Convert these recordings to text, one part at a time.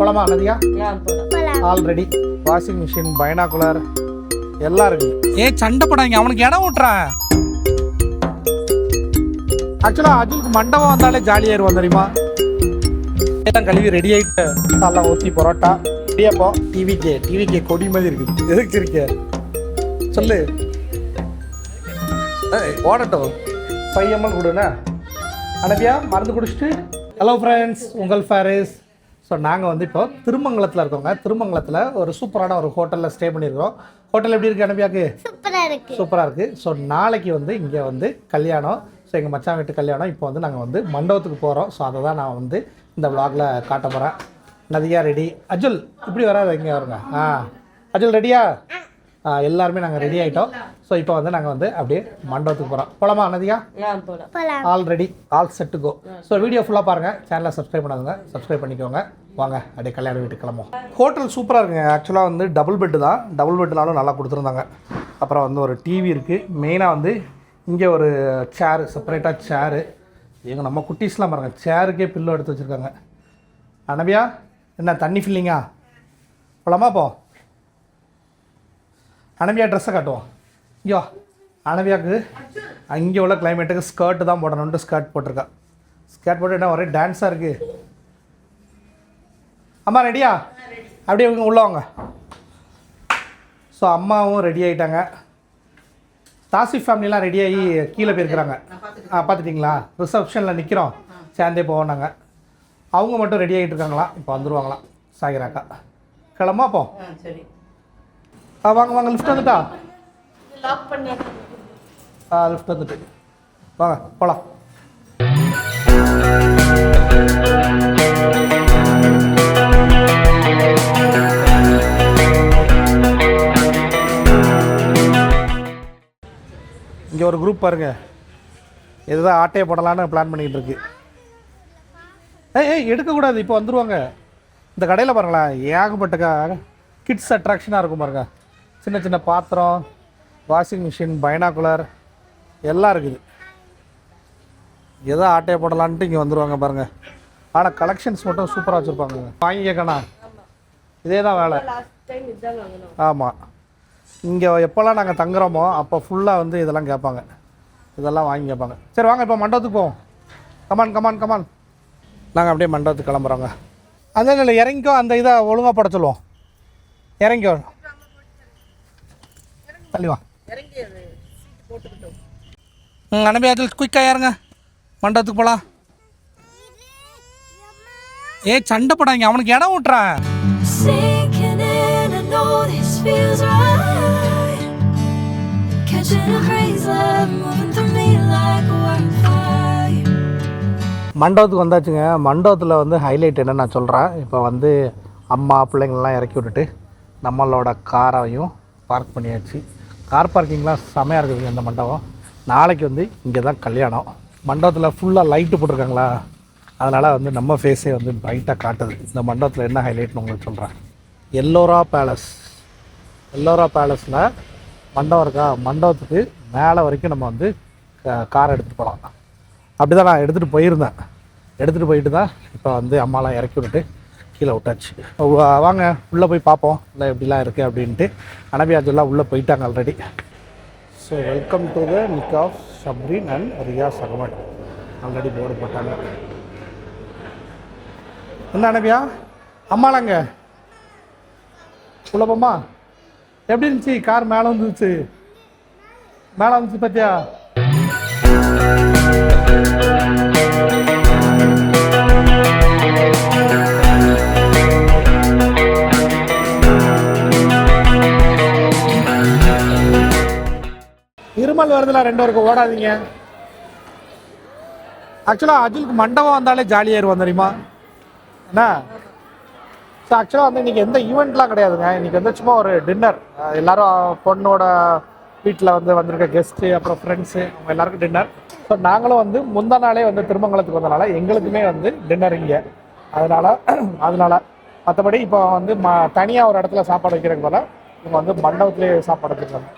போலாமா Nadiya? Already washing machine, binocular எல்லாம் இருக்குது. சண்டை போடாங்க, அவனுக்கு இடம் விட்டுறான். ஆக்சுவலாக அஜுலுக்கு மண்டபம் வந்தாலே ஜாலியாயிருவோம் தெரியுமா? கழுவி ரெடி ஆகிட்டு நல்லா ஊற்றி பரோட்டா ரெடியாப்போ. டிவிக்கே கொடி மாதிரி இருக்குது. எதுக்கு சிரிக்க சொல்லு. ஓடட்டும். 5 ml கொடுண்ணா. அனபியா மருந்து குடிச்சிட்டு. ஹலோ ஃப்ரெண்ட்ஸ், உங்கள் ஃபாரிஸ். ஸோ நாங்கள் வந்து இப்போ திருமங்கலத்தில் இருக்கோங்க. திருமங்கலத்தில் ஒரு சூப்பரான ஒரு ஹோட்டலில் ஸ்டே பண்ணியிருக்கோம். ஹோட்டல் எப்படி இருக்குது அனபியாவுக்கு? சூப்பராக இருக்குது. ஸோ நாளைக்கு வந்து இங்கே வந்து கல்யாணம். ஸோ எங்கள் மச்சான் வீட்டு கல்யாணம். இப்போ வந்து நாங்கள் வந்து மண்டபத்துக்கு போகிறோம். ஸோ அதை தான் நான் வந்து இந்த விலாகில் காட்ட போகிறேன். நதியா ரெடி. அஜுல் இப்படி வராது, இங்கே வருங்க. அஜுல் ரெடியா? எல்லாருமே நாங்கள் ரெடி ஆகிட்டோம். ஸோ இப்போ வந்து நாங்கள் வந்து அப்படியே மண்டபத்துக்கு போகிறோம். போகலாமா Nadiya? Already all set to go. So video ஃபுல்லாக பாருங்கள். சேனலை சப்ஸ்கிரைப் பண்ணாதுங்க, சப்ஸ்கிரைப் பண்ணிக்கோங்க. வாங்க அப்படியே கல்யாண வீட்டுக்கு கிளம்புவோம். ஹோட்டல் சூப்பராக இருக்குங்க. ஆக்சுவலாக வந்து டபுள் பெட்டு தான். டபுள் பெட்டுனாலும் நல்லா கொடுத்துருந்தாங்க. அப்புறம் வந்து ஒரு டிவி இருக்குது. மெயினாக வந்து இங்கே ஒரு சேரு, செப்பரேட்டாக சேரு. எங்கள் நம்ம குட்டீஸ்லாம் பாருங்கள், சேருக்கே பில்லோ எடுத்து வச்சுருக்காங்க. அனபியா என்ன தண்ணி ஃபில்லிங்கா? போலாமா? போ அனபியா ட்ரெஸ்ஸை காட்டுவோம். ஐயோ அனபியாவுக்கு அங்கே உள்ள கிளைமேட்டுக்கு ஸ்கர்ட்டு தான் போடணுன்ட்டு ஸ்கர்ட் போட்டிருக்கா. ஸ்கர்ட் போட்டு என்ன ஒரே டான்ஸாக இருக்குது. அம்மா ரெடியா? அப்படியே இவங்க உள்ளவங்க. ஸோ அம்மாவும் ரெடி ஆகிட்டாங்க. தாசிஃப் ஃபேமிலிலாம் ரெடியாகி கீழே போயிருக்கிறாங்க. பார்த்துட்டிங்களா? ரிசப்ஷனில் நிற்கிறோம், சேர்ந்தே போவோம் நாங்கள். அவங்க மட்டும் ரெடி ஆகிட்டு இருக்காங்களாம். இப்போ வந்துடுவாங்களாம் சாகிராக்கா. கிளம்பா போ. சரி வாங்க வாங்க. லிஃப்ட் வந்துட்டா? லிஃப்ட் வந்துட்டு வாங்க போகலாம். இங்கே ஒரு குரூப் பாருங்கள், இதுதான் ஆட்டையை போடலான்னு பிளான் பண்ணிக்கிட்டு இருக்கு. எடுக்கக்கூடாது, இப்போ வந்துடுவாங்க. இந்த கடையில் பாருங்களேன், ஏகப்பட்ட கிட்ஸ் அட்ராக்ஷனாக இருக்கும் பாருங்க. சின்ன சின்ன பாத்திரம், வாஷிங் மிஷின், பைனாகுலர் எல்லாம் இருக்குது. எதோ ஆட்டையை போடலான்ட்டு இங்கே வந்துடுவாங்க பாருங்கள். ஆனால் கலெக்ஷன்ஸ் மட்டும் சூப்பராக வச்சுருப்பாங்க. வாங்கி கேட்கணா, இதே தான் வேலை. ஆமாம், இங்கே எப்போல்லாம் நாங்கள் தங்குறோமோ அப்போ ஃபுல்லாக வந்து இதெல்லாம் கேட்பாங்க, இதெல்லாம் வாங்கி கேட்பாங்க. சரி வாங்க இப்போ மண்டபத்துக்கு போவோம். Come on come on come on. நாங்கள் அப்படியே மண்டபத்துக்கு கிளம்புறோங்க. அந்த இல்லை இறங்கிக்கோ, அந்த இதை ஒழுங்காக போட சொல்லுவோம். இறங்கிக்கோ, தள்ளிவா. அனுப்பியாச்சு குயிக்காக இறங்க, மண்டபத்துக்கு போகலாம். சண்டை போடாங்க, அவனுக்கு இடம் விட்டுறான். மண்டபத்துக்கு வந்தாச்சுங்க. மண்டபத்தில் வந்து ஹைலைட் என்னன்னு நான் சொல்கிறேன். இப்போ வந்து அம்மா பிள்ளைங்கள்லாம் இறக்கி விட்டுட்டு நம்மளோட காரையும் பார்க் பண்ணியாச்சு. கார் பார்க்கிங்லாம் செமையாக இருக்குதுங்க இந்த மண்டபம். நாளைக்கு வந்து இங்கே தான் கல்யாணம். மண்டபத்தில் ஃபுல்லாக லைட்டு போட்டிருக்காங்களா, அதனால் வந்து நம்ம ஃபேஸே வந்து பிரைட்டாக காட்டுது. இந்த மண்டபத்தில் என்ன ஹைலைட்னு உங்களுக்கு சொல்கிறேன். எல்லோரா பேலஸ். எல்லோரா பேலஸில் மண்டபம் இருக்கா, மண்டபத்துக்கு மேலே வரைக்கும் நம்ம வந்து காரை எடுத்துகிட்டு போகலாம். அப்படி தான் நான் எடுத்துகிட்டு போயிருந்தேன். எடுத்துகிட்டு போயிட்டு தான் இப்போ வந்து அம்மாலாம் இறக்கி விட்டுட்டு கீழே விட்டாச்சு. வாங்க உள்ளே போய் பார்ப்போம் இல்லை எப்படிலாம் இருக்குது அப்படின்ட்டு. அனபியாஜெல்லாம் உள்ளே போயிட்டாங்க already. So welcome to the nikah of Shabreen and Riyaz Ahmad. Already board போட்டாங்க. என்ன அனபியா அம்மாலாங்க உள்ள போமா? எப்படி இருந்துச்சு? கார் மேலே வந்துச்சு, மேலே வந்துச்சு பார்த்தியா? இருமல் வருதுல, 2 பேருக்கு ஓடாதீங்க. ஆக்சுவலாக அஜுலுக்கு மண்டபம் வந்தாலே ஜாலியாயிருவோம் தெரியுமா என்ன? ஸோ ஆக்சுவலாக வந்து இன்றைக்கி எந்த ஈவெண்ட்லாம் கிடையாதுங்க. இன்றைக்கி வந்து சும்மா ஒரு டின்னர். எல்லோரும் பொண்ணோட வீட்டில் வந்து வந்திருக்க கெஸ்ட்டு, அப்புறம் ஃப்ரெண்ட்ஸு, அவங்க எல்லாருக்கும் டின்னர். ஸோ நாங்களும் வந்து முந்தா நாளே வந்து திருமங்கலத்துக்கு வந்தனால எங்களுக்குமே வந்து டின்னர் இங்கே. அதனால் மற்றபடி இப்போ வந்து தனியாக ஒரு இடத்துல சாப்பாடு வைக்கிறதுக்கு போல இவங்க வந்து மண்டபத்துலேயே சாப்பாடு வச்சுருக்காங்க.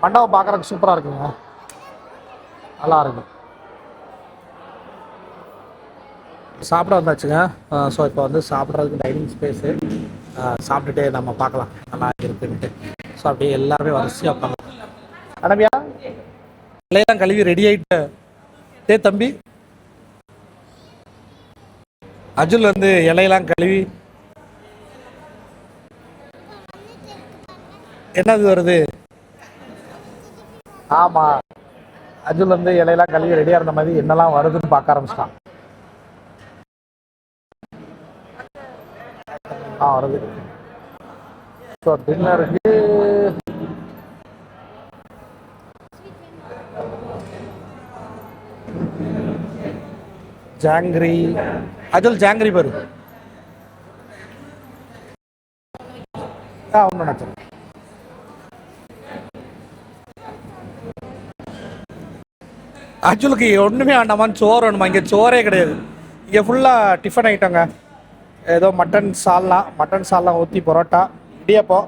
மண்டபம் பார்க்குறதுக்கு சூப்பராக இருக்குங்க, நல்லா இருக்கும். சாப்பிட வந்தாச்சுங்க. ஸோ இப்போ வந்து சாப்பிட்றதுக்கு டைனிங் ஸ்பேஸு சாப்பிட்டுட்டு நம்ம பார்க்கலாம் நல்லா இருக்குன்ட்டு. ஸோ அப்படியே எல்லாருமே வரிசையாக உட்காந்து அனபியா இலையெல்லாம் கழுவி ரெடி ஆகிட்டு தம்பி அஜுல் வந்து இலையெல்லாம் கழுவி என்னது வருது. ஆமாம், அஜுல் வந்து இலையெல்லாம் கழுவி ரெடியாக இருந்த மாதிரி என்னெல்லாம் வருதுன்னு பார்க்க ஆரம்பிச்சிட்டான். வருது. ஸோ டின்னருக்கு ஜாங்கிரி. அஜுல் ஜாங்கிரி பாரு. ஒன்று நினச்சேன். அஜுலுக்கு ஒன்றுமே வேண்டாமான்னு சோறு வேணுமா? இங்கே சோறே கிடையாது. இங்கே ஃபுல்லாக டிஃபன் ஐட்டங்க. ஏதோ மட்டன் சால்னா ஊற்றி பரோட்டா, இடியப்பம்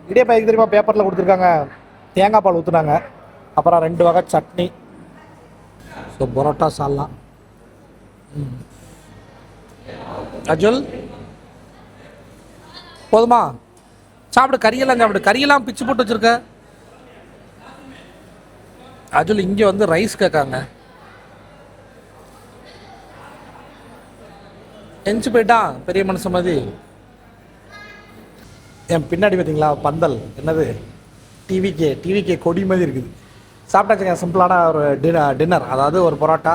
எதுக்கு தெரியுமா பேப்பரில் கொடுத்துருக்காங்க? தேங்காய் பால் ஊற்றுனாங்க. அப்புறம் 2 வகை சட்னி. ஸோ பரோட்டா சால்னா. அஜுல் போதுமா? சாப்பிடு, கறியெல்லாம் சாப்பிடு. கறியெல்லாம் பிச்சு போட்டு வச்சுருக்க. அஜுல் இங்கே வந்து ரைஸ் கேட்காங்க. எஞ்சி போயிட்டான் பெரிய மனுஷன் மாதிரி. என் பின்னாடி பார்த்தீங்களா பந்தல், என்னது டிவிக்கே கொடி மாதிரி இருக்குது. சாப்பிட்டாச்சுங்க. சிம்பிளான ஒரு டின்னர். அதாவது ஒரு பரோட்டா,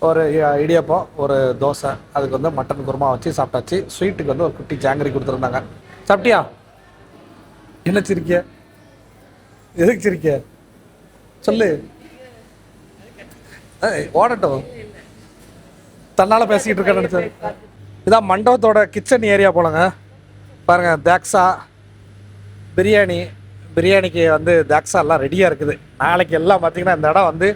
ஒரு இடியப்பம், ஒரு தோசை, அதுக்கு வந்து மட்டன் குருமா வச்சு சாப்பிட்டாச்சு. ஸ்வீட்டுக்கு வந்து ஒரு குட்டி ஜாங்கிரி கொடுத்துருந்தாங்க. சாப்பிட்டியா? என்ன சிரிக்க? எதுக்கு சிரிக்க சொல்லு. ஓடட்டும், தன்னால் பேசிக்கிட்டு இருக்கேன்னு நினச்சேன். இதான் மண்டபத்தோட கிச்சன் ஏரியா போலங்க. பாருங்கள், தேக்ஸா பிரியாணிக்கு வந்து தேக்ஸா எல்லாம் ரெடியாக இருக்குது. நாளைக்கு எல்லாம் பார்த்தீங்கன்னா இந்த இடம் வந்து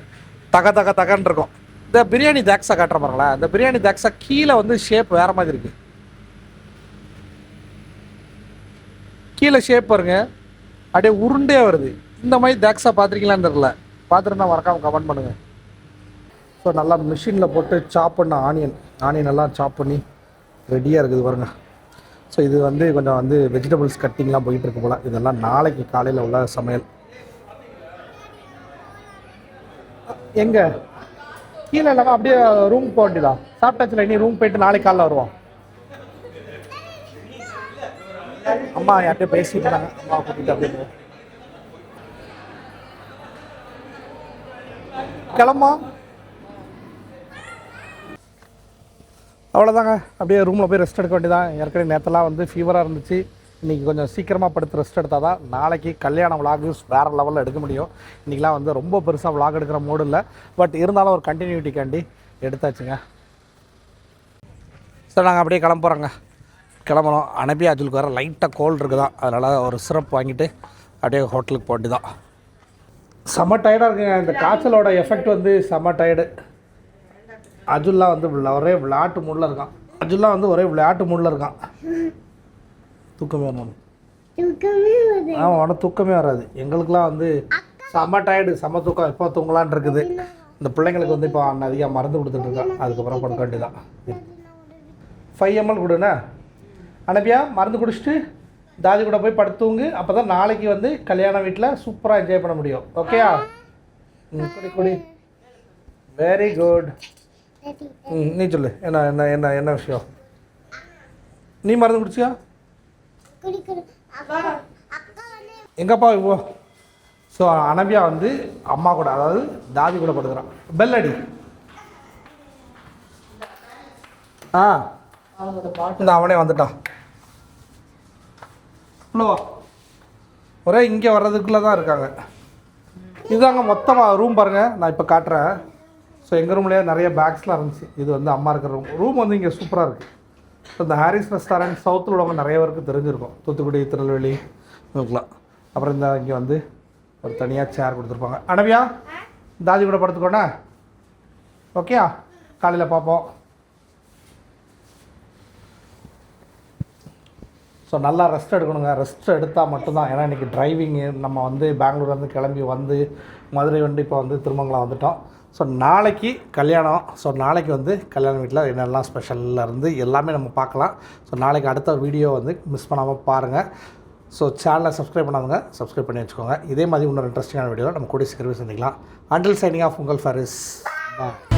தகன்னு இருக்கும். இந்த பிரியாணி தேக்ஸா காட்டுற பாருங்களேன். இந்த பிரியாணி தேக்ஸா கீழே வந்து ஷேப் வேறு மாதிரி இருக்குது. கீழே ஷேப் பாருங்க, அப்படியே உருண்டே வருது. இந்த மாதிரி தேக்ஸா பார்த்துருக்கீங்களான்னு தெரியல. பார்த்துருந்தா மறக்காமல் கமெண்ட் பண்ணுங்கள். ஸோ நல்லா மிஷினில் போட்டு சாப் பண்ண ஆனியன் எல்லாம் சாப் பண்ணி ரெடியாக இருக்குது பாருங்க. ஸோ இது வந்து கொஞ்சம் வந்து வெஜிடபிள்ஸ் கட்டிங்லாம் போயிட்டுருக்கு போல். இதெல்லாம் நாளைக்கு காலையில் உள்ள சமையல். எங்கே கீழே இல்லாமல் அப்படியே ரூம் போக வேண்டியதா? சாப்பிட்டாச்சுல, இனி ரூம் போயிட்டு நாளைக்கு காலைல வருவோம். அம்மா யார்கிட்ட பேசிட்டு இருந்தாங்க, அம்மா கூட்டிட்டு அப்படியே கிளம்பா. அவ்வளோதாங்க, அப்படியே ரூமில் போய் ரெஸ்ட் எடுக்க வேண்டியதான். ஏற்கனவே நேற்றெல்லாம் வந்து ஃபீவராக இருந்துச்சு. இன்றைக்கி கொஞ்சம் சீக்கிரமாக படுத்து ரெஸ்ட் எடுத்தால் தான் நாளைக்கு கல்யாண விலாகு வேறு லெவலில் எடுக்க முடியும். இன்றைக்கெலாம் வந்து ரொம்ப பெருசாக விலாக் எடுக்கிற மூடு இல்லை. பட் இருந்தாலும் ஒரு கண்டினியூட்டிக்காண்டி எடுத்தாச்சுங்க. சார் நாங்கள் அப்படியே கிளம்புறோம். அனுப்பி அஜுலுக்கு வர லைட்டாக கோல்டு இருக்குதான். அதனால் ஒரு சிரப் வாங்கிட்டு அப்படியே ஹோட்டலுக்கு போட்டு தான். செம்ம டயர்டாக இருக்குங்க. இந்த காய்ச்சலோட எஃபெக்ட் வந்து செம்ம டயர்டு. அஜுல்லாம் வந்து ஒரே விளையாட்டு மூடில் இருக்கான். தூக்கமே வரணும். ஆமாம், உனக்கு தூக்கமே வராது. எங்களுக்குலாம் வந்து செம்ம டயர்டு, செம்ம தூக்கம். எப்போ தூங்கலான் இருக்குது. இந்த பிள்ளைங்களுக்கு வந்து இப்போ அதிகம் மருந்து கொடுத்துட்ருக்கான். அதுக்கப்புறம் கொடுக்க வேண்டியதான். 5 ml கொடுண்ணா. அனுப்பியா மருந்து குடிச்சிட்டு தாதி கூட போய் படுத்துங்க. அப்போ தான் நாளைக்கு வந்து கல்யாண வீட்டில் சூப்பராக என்ஜாய் பண்ண முடியும். ஓகேயா? குடி. Very good. நீ சொல்லு, என்ன என்ன என்ன என்ன விஷயம்? நீ மருந்து குடிச்சியா? எங்கப்பா இப்போ? ஸோ அனபியா வந்து அம்மா கூட, அதாவது தாதி கூட படுக்கிறான். பெல் அடி. இந்த அவனே வந்துட்டான். இல்லவா, ஒரே இங்கே வர்றதுக்குள்ளே தான் இருக்காங்க. இதுதாங்க மொத்தமாக ரூம் பாருங்கள். நான் இப்போ காட்டுறேன். ஸோ எங்கள் ரூம்லேயே நிறைய பேக்ஸ்லாம் இருந்துச்சு. இது வந்து அம்மா இருக்கிற ரூம் வந்து இங்கே சூப்பராக இருக்குது. ஸோ இந்த ஹாரிஸ் ரெஸ்டாரண்ட் சவுத்தில் உள்ளவங்க நிறைய பேருக்கு தெரிஞ்சிருக்கும். தூத்துக்குடி, திருநெல்வேலி இவங்களாம். அப்புறம் இந்த இங்கே வந்து ஒரு தனியாக சேர் கொடுத்துருப்பாங்க. அனவியா தாதி கூட படுத்துக்கோண்ணா. ஓகேயா? காலையில் பார்ப்போம். ஸோ நல்லா ரெஸ்ட் எடுக்கணுங்க. ரெஸ்ட் எடுத்தால் மட்டும்தான். ஏன்னா இன்றைக்கி டிரைவிங்கு நம்ம வந்து பெங்களூர்லேருந்து கிளம்பி வந்து மதுரை வந்து இப்போ வந்து திருமங்கலம் வந்துட்டோம். ஸோ நாளைக்கு கல்யாணம். ஸோ நாளைக்கு வந்து கல்யாண வீட்டில் என்னெல்லாம் ஸ்பெஷலில் இருந்து எல்லாமே நம்ம பார்க்கலாம். ஸோ நாளைக்கு அடுத்த வீடியோ வந்து மிஸ் பண்ணாமல் பாருங்கள். ஸோ சேனலை சப்ஸ்கிரைப் பண்ணாதுங்க, சப்ஸ்கிரைப் பண்ணி வச்சுக்கோங்க. இதே மாதிரி இன்னொரு இன்ட்ரெஸ்டிங்கான வீடியோவில் நம்ம கூட சீக்கிரமே சந்திக்கலாம். அண்டில் சைனிங் ஆஃப் உங்கள் ஃபாரிஸ். பாய்.